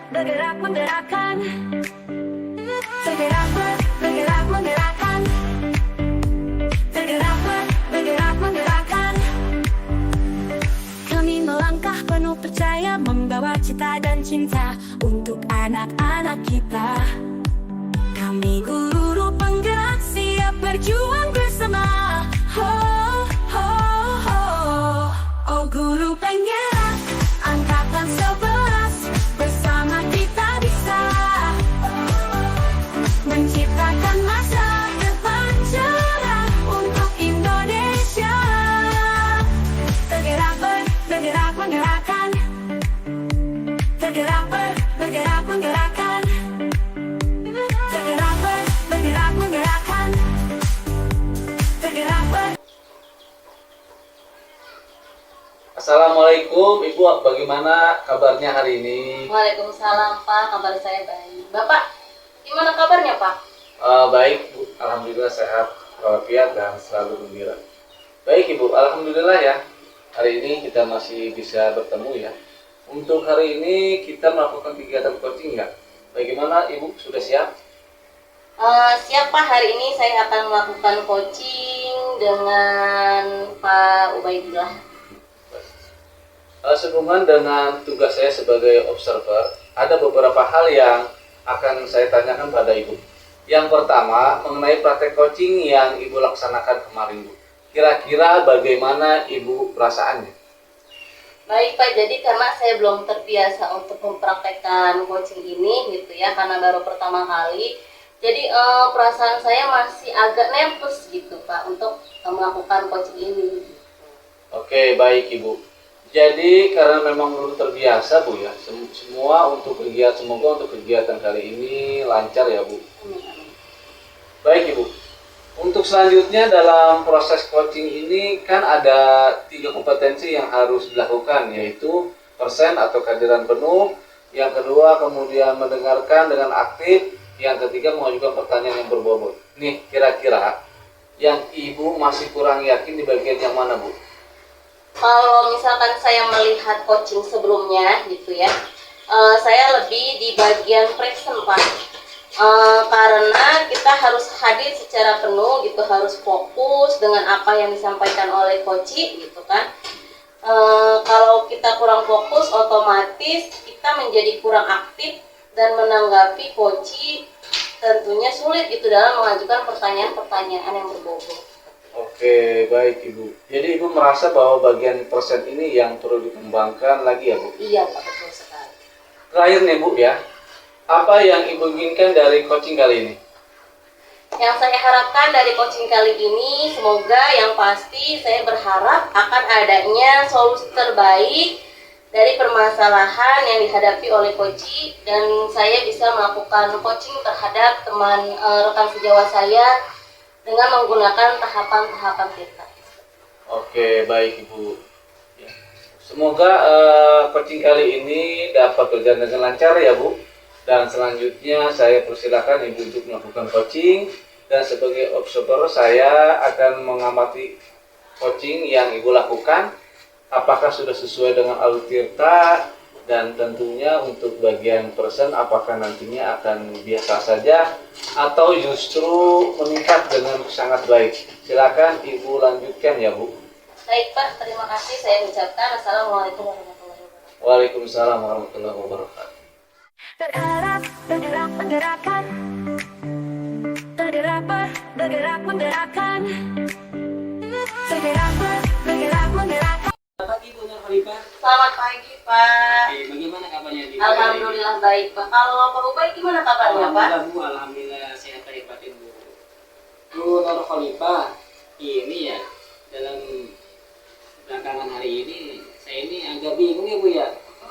bergerak menggerakkan. Tergerak bergerak menggerakkan. Tergerak bergerak menggerakkan. Kami melangkah penuh percaya, membawa cita dan cinta untuk anak-anak kita. Kami guru penggerak, siap berjuang bersama. Ho, ho, ho. Oh guru penggerak, angkatan 11, bersama kita bisa menciptakan masa depan cerah untuk Indonesia. Tergerak bergerak menggerakkan. Tergerak bergerak menggerakkan. Tergerak bergerak menggerakkan. Tergerak Assalamualaikum Ibu, bagaimana kabarnya hari ini? Waalaikumsalam Pak, kabar saya baik. Bapak, gimana kabarnya Pak? Baik Bu, Alhamdulillah sehat, walafiat dan selalu gembira. Baik Ibu, Alhamdulillah ya. Hari ini kita masih bisa bertemu ya. Untuk hari ini kita melakukan kegiatan coaching ya. Bagaimana Ibu, sudah siap? Siap Pak, hari ini saya akan melakukan coaching dengan Pak Ubaidillah. Sehubungan dengan tugas saya sebagai observer, ada beberapa hal yang akan saya tanyakan pada Ibu. Yang pertama, mengenai praktek coaching yang Ibu laksanakan kemarin Bu. Kira-kira bagaimana Ibu perasaannya? Baik Pak, jadi karena saya belum terbiasa untuk mempraktekkan coaching ini gitu ya, karena baru pertama kali. Jadi perasaan saya masih agak nervous gitu Pak untuk melakukan coaching ini. Oke, baik Ibu. Jadi karena memang belum terbiasa Bu ya, semoga untuk kegiatan kali ini lancar ya Bu. Baik Ibu. Untuk selanjutnya dalam proses coaching ini kan ada 3 kompetensi yang harus dilakukan, yaitu persen atau kehadiran penuh, yang kedua kemudian mendengarkan dengan aktif, yang ketiga mengajukan pertanyaan yang berbobot. Nih kira-kira yang Ibu masih kurang yakin di bagian yang mana Bu? Kalau misalkan saya melihat coaching sebelumnya gitu ya, saya lebih di bagian present Pak. Karena kita harus hadir secara penuh gitu, harus fokus dengan apa yang disampaikan oleh coach gitu kan. Kalau kita kurang fokus, otomatis kita menjadi kurang aktif dan menanggapi coach tentunya sulit gitu dalam mengajukan pertanyaan-pertanyaan yang berbobot. Oke, baik Ibu. Jadi Ibu merasa bahwa bagian persen ini yang perlu dikembangkan lagi ya Bu? Iya Pak, betul sekali. Terakhir nih Bu ya, apa yang Ibu inginkan dari coaching kali ini? Yang saya harapkan dari coaching kali ini, semoga yang pasti saya berharap akan adanya solusi terbaik dari permasalahan yang dihadapi oleh coach, dan saya bisa melakukan coaching terhadap teman rekan sejawat saya dengan menggunakan tahapan-tahapan kita. Oke, baik Ibu. Ya. Semoga coaching kali ini dapat berjalan dengan lancar ya Bu. Dan selanjutnya saya persilakan Ibu untuk melakukan coaching, dan sebagai observer saya akan mengamati coaching yang Ibu lakukan. Apakah sudah sesuai dengan alur tirta, dan tentunya untuk bagian persen apakah nantinya akan biasa saja atau justru meningkat dengan sangat baik. Silakan Ibu lanjutkan ya Bu. Baik Pak, terima kasih saya ucapkan. Assalamualaikum warahmatullahi wabarakatuh. Waalaikumsalam warahmatullahi wabarakatuh. bergerak bergerak menggerakkan. Tergerak bergerak menggerakkan. Tergerak bergerak menggerakkan. Selamat pagi Bu Nur Khalifah. Selamat pagi Pak. Oke, bagaimana kabarnya di Alhamdulillah baik Pak. Kalau Pak Ubay gimana kabarnya Pak? Alhamdulillah Bu, alhamdulillah sehat lahir batin Bu. Bu Nur Khalifah, ini ya dalam belakangan hari ini saya ini agak bingung ya Bu ya.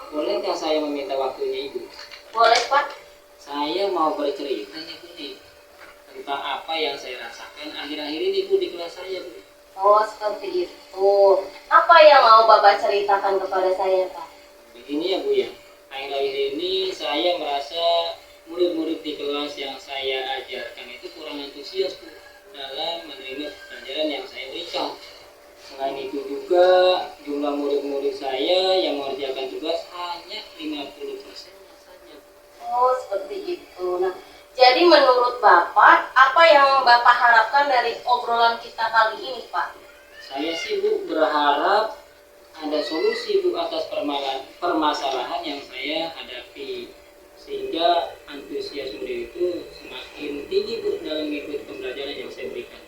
Bolehkah saya meminta waktunya Ibu? Boleh Pak. Saya mau bercerita ya Bu nih tentang apa yang saya rasakan akhir-akhir ini Bu di kelas saya Bu. Oh seperti itu. Apa yang mau Bapak ceritakan kepada saya Pak? Begini ya Bu ya, akhir-akhir ini saya merasa murid-murid di kelas yang saya ajarkan itu kurang antusias Bu dalam menerima pelajaran yang saya berikan. Selain itu juga jumlah murid-murid saya yang mengerjakan tugas hanya 50% saja Bu. Oh, seperti itu. Nah, jadi menurut Bapak, apa yang Bapak harapkan dari obrolan kita kali ini, Pak? Saya sih Bu berharap ada solusi Bu atas permasalahan yang saya hadapi, sehingga antusias murid itu semakin tinggi Bu dalam mengikuti pembelajaran yang saya berikan.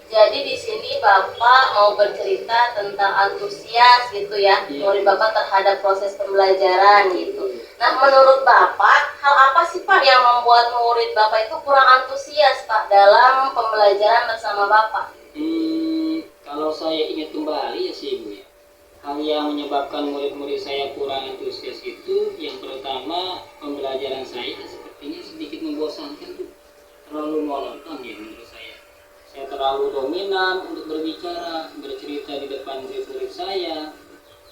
Jadi di sini Bapak mau bercerita tentang antusias gitu ya, Iya. murid Bapak terhadap proses pembelajaran gitu. Nah, menurut Bapak, hal apa sih Pak yang membuat murid Bapak itu kurang antusias Pak dalam pembelajaran bersama Bapak? Kalau saya ingat kembali ya sih Bu ya, hal yang menyebabkan murid-murid saya kurang antusias itu yang pertama pembelajaran saya sepertinya sedikit membosankan Bu, terlalu monoton ya menurut saya. Saya terlalu dominan untuk berbicara, bercerita di depan murid-murid saya.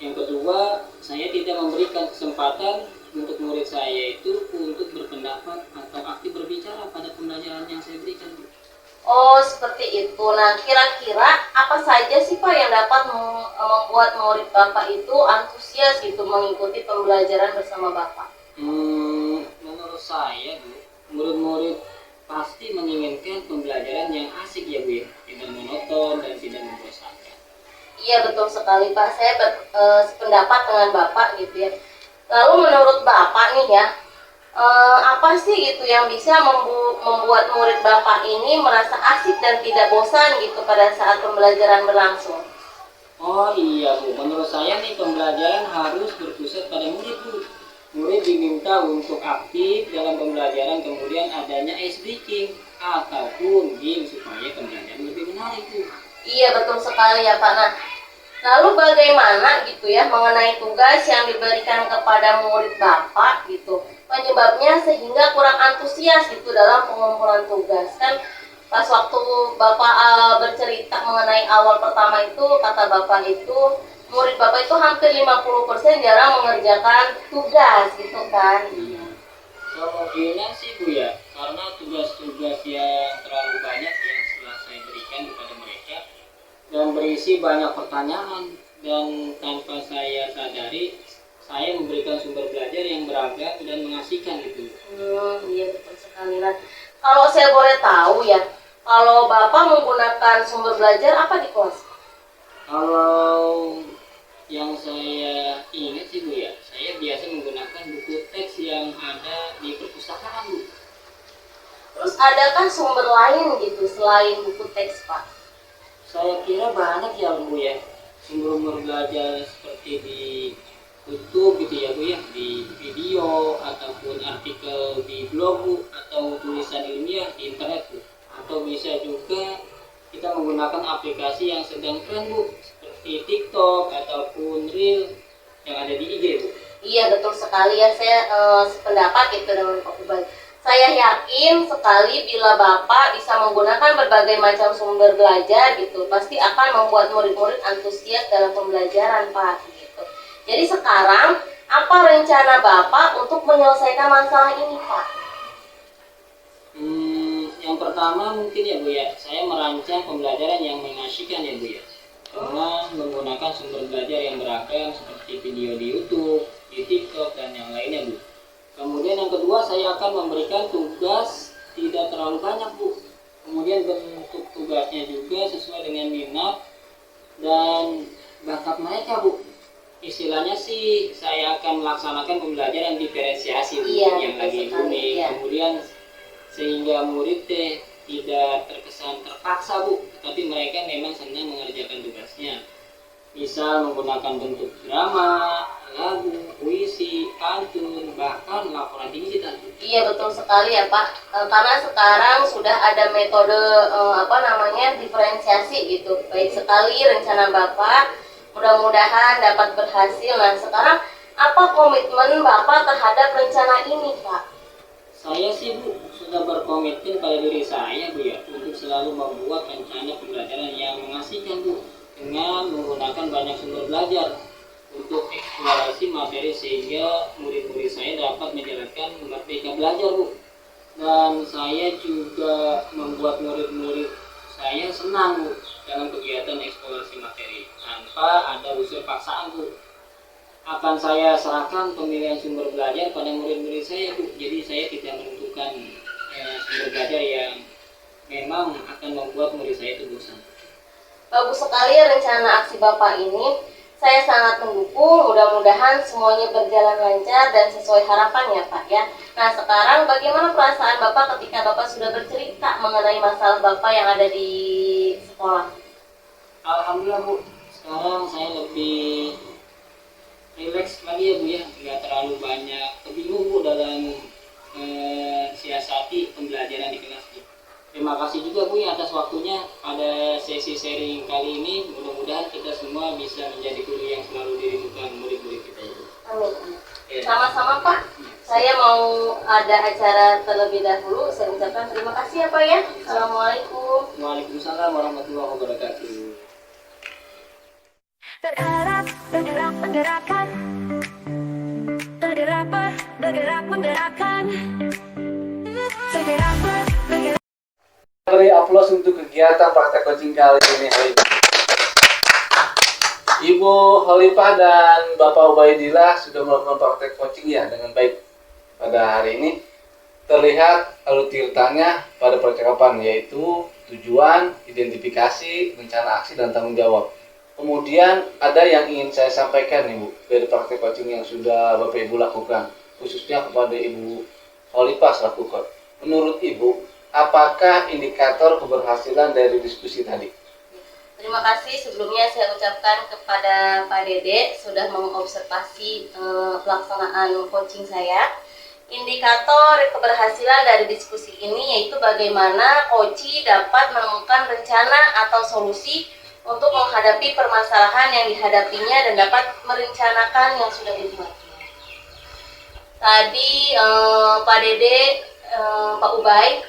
Yang kedua, saya tidak memberikan kesempatan untuk murid saya itu untuk berpendapat atau aktif berbicara pada pembelajaran yang saya berikan Bu. Oh, seperti itu. Nah, kira-kira apa saja sih Pak yang dapat membuat murid Bapak itu antusias gitu mengikuti pembelajaran bersama Bapak? Menurut saya Bu, murid-murid pasti menginginkan pembelajaran yang asik ya Bu ya, tidak monoton dan tidak membosankan. Iya, betul sekali Pak. Saya sependapat dengan Bapak gitu ya. Lalu menurut Bapak nih ya, apa sih gitu yang bisa membuat murid Bapak ini merasa asik dan tidak bosan gitu pada saat pembelajaran berlangsung? Oh iya Bu, menurut saya nih pembelajaran harus berpusat pada murid Bu. Murid diminta untuk aktif dalam pembelajaran, kemudian adanya ice breaking ataupun game supaya pembelajaran lebih menarik Bu. Iya, betul sekali ya Pak. Nah, lalu bagaimana gitu ya mengenai tugas yang diberikan kepada murid Bapak gitu, penyebabnya sehingga kurang antusias gitu dalam pengumpulan tugas? Kan pas waktu Bapak bercerita mengenai awal pertama itu, kata Bapak itu murid Bapak itu hampir 50% jarang mengerjakan tugas gitu kan. Iya. Kemungkinan sih Bu ya, karena tugas-tugas yang terlalu banyak yang setelah saya berikan kepada mereka dan berisi banyak pertanyaan, dan tanpa saya sadari saya memberikan sumber belajar yang beragam dan mengasihkan gitu. Iya, betul sekali. Nah, kalau saya boleh tahu ya, kalau Bapak menggunakan sumber belajar apa di kelas? Kalau yang saya ingat sih Bu ya, saya biasa menggunakan buku teks yang ada di perpustakaan Bu. Terus adakah sumber lain gitu selain buku teks Pak? Saya kira banyak ya Bu ya, sumber belajar seperti di YouTube gitu ya Bu ya, di video ataupun artikel di blog Bu, atau tulisan ilmiah di internet Bu, atau bisa juga kita menggunakan aplikasi yang sedang tren Bu, seperti TikTok ataupun Reel yang ada di IG Bu. Iya, betul sekali ya, saya sependapat gitu dengan Pak Ubay. Saya yakin sekali bila Bapak bisa menggunakan berbagai macam sumber belajar gitu, pasti akan membuat murid-murid antusias dalam pembelajaran Pak gitu. Jadi sekarang apa rencana Bapak untuk menyelesaikan masalah ini Pak? Yang pertama mungkin ya Bu ya, saya merancang pembelajaran yang mengasihkan ya Bu ya, dengan menggunakan sumber belajar yang beragam seperti video di YouTube, di TikTok dan yang lainnya Bu. Kemudian yang kedua, saya akan memberikan tugas tidak terlalu banyak Bu. Kemudian bentuk tugasnya juga sesuai dengan minat dan bakat mereka Bu. Istilahnya sih saya akan melaksanakan pembelajaran diferensiasi Bu, Iya, yang betul lagi sekali, unik. iya. Kemudian sehingga murid tidak terkesan terpaksa Bu, tapi mereka memang senang mengerjakan tugasnya. Misal menggunakan bentuk drama, lagu, puisi, pantun, bahkan laporan digital. Iya, betul sekali ya Pak. Karena sekarang sudah ada metode diferensiasi gitu. Baik sekali rencana Bapak. Mudah-mudahan dapat berhasil. Nah, sekarang apa komitmen Bapak terhadap rencana ini Pak? Saya sih Bu sudah berkomitmen pada diri saya Bu ya, untuk selalu membuat rencana pembelajaran yang mengasihkan Bu, dengan menggunakan banyak sumber belajar untuk eksplorasi materi sehingga murid-murid saya dapat menjalankan merdeka belajar Bu. Dan saya juga membuat murid-murid saya senang Bu dalam kegiatan eksplorasi materi tanpa ada unsur paksaan Bu. akan saya serahkan pemilihan sumber belajar pada murid-murid saya, Bu. Jadi saya tidak menentukan sumber belajar yang memang akan membuat murid saya itu bosan. Bagus sekali rencana aksi Bapak ini. Saya sangat mendukung, mudah-mudahan semuanya berjalan lancar dan sesuai harapan ya Pak ya. Nah sekarang bagaimana perasaan Bapak ketika Bapak sudah bercerita mengenai masalah Bapak yang ada di sekolah? Alhamdulillah Bu, sekarang saya lebih rileks lagi ya Bu ya, nggak terlalu banyak kebingung Bu dalam siasati pembelajaran di kelas Bu. Terima kasih juga Bu ya atas waktunya pada sesi sharing kali ini. Mudah-mudahan kita semua bisa menjadi guru yang selalu dirindukan murid-murid kita. Amin. Ya. Sama-sama Pak. Saya mau ada acara terlebih dahulu. Saya ucapkan terima kasih ya Pak ya. Assalamualaikum. Waalaikumsalam warahmatullahi wabarakatuh. Berharap, bergerak, menggerakkan. Bergerak, bergerak, menggerakkan. Bergerak, bergerak. Beri aplaus untuk kegiatan praktek coaching kali ini. Ibu Khalifah dan Bapak Ubaidillah sudah melakukan praktek coaching ya dengan baik pada hari ini. Terlihat alur-tirtanya pada percakapan, yaitu tujuan, identifikasi, rencana aksi, dan tanggung jawab. Kemudian ada yang ingin saya sampaikan Ibu dari praktek coaching yang sudah Bapak Ibu lakukan, khususnya kepada Ibu Khalifah selaku coach. Menurut Ibu, apakah indikator keberhasilan dari diskusi tadi? Terima kasih sebelumnya saya ucapkan kepada Pak Dede sudah mengobservasi pelaksanaan coaching saya. Indikator keberhasilan dari diskusi ini yaitu bagaimana coach dapat menemukan rencana atau solusi untuk menghadapi permasalahan yang dihadapinya dan dapat merencanakan yang sudah dibuatnya. Tadi Pak Dede, Pak Ubay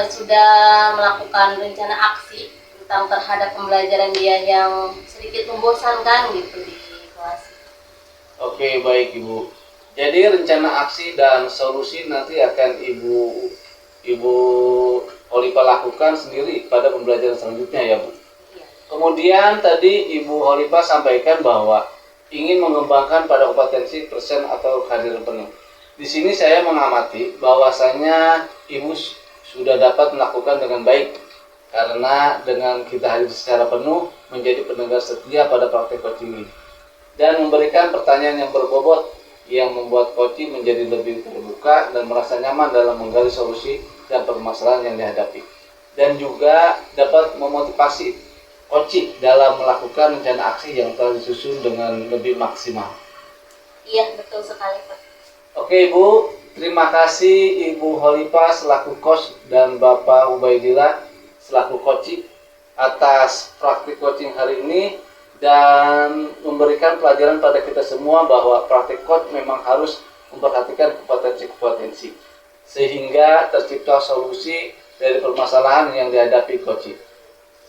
sudah melakukan rencana aksi tentang terhadap pembelajaran dia yang sedikit membosankan gitu di kelas. Oke, baik Ibu. Jadi rencana aksi dan solusi nanti akan Ibu Khalifah lakukan sendiri pada pembelajaran selanjutnya ya Bu. Iya. Kemudian tadi Ibu Khalifah sampaikan bahwa ingin mengembangkan pada kompetensi persen atau kehadiran penuh. Di sini saya mengamati bahwasanya Ibu sudah dapat melakukan dengan baik, karena dengan kita hadir secara penuh menjadi pendengar setia pada praktek coaching ini dan memberikan pertanyaan yang berbobot yang membuat coaching menjadi lebih terbuka dan merasa nyaman dalam menggali solusi dan permasalahan yang dihadapi, dan juga dapat memotivasi coaching dalam melakukan rencana aksi yang telah disusun dengan lebih maksimal. Iya, betul sekali Pak. Oke Ibu, terima kasih Ibu Khalifah selaku coach dan Bapak Ubaidillah selaku coaching atas praktik coaching hari ini dan memberikan pelajaran pada kita semua bahwa praktik coach memang harus memperhatikan kompetensi-kompetensi sehingga tercipta solusi dari permasalahan yang dihadapi coaching.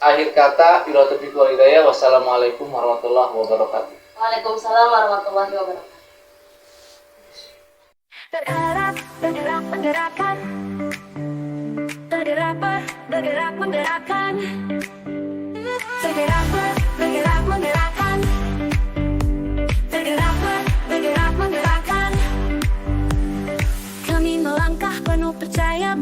Akhir kata, bila taufiq wal hidayah, wassalamualaikum warahmatullahi wabarakatuh. Waalaikumsalam warahmatullahi wabarakatuh. Berharap, bergerak, menggerakkan. Bergerak, bergerak, menggerakkan. Bergerak, bergerak, menggerakkan. Bergerak, bergerak, menggerakkan. Kami melangkah penuh percaya.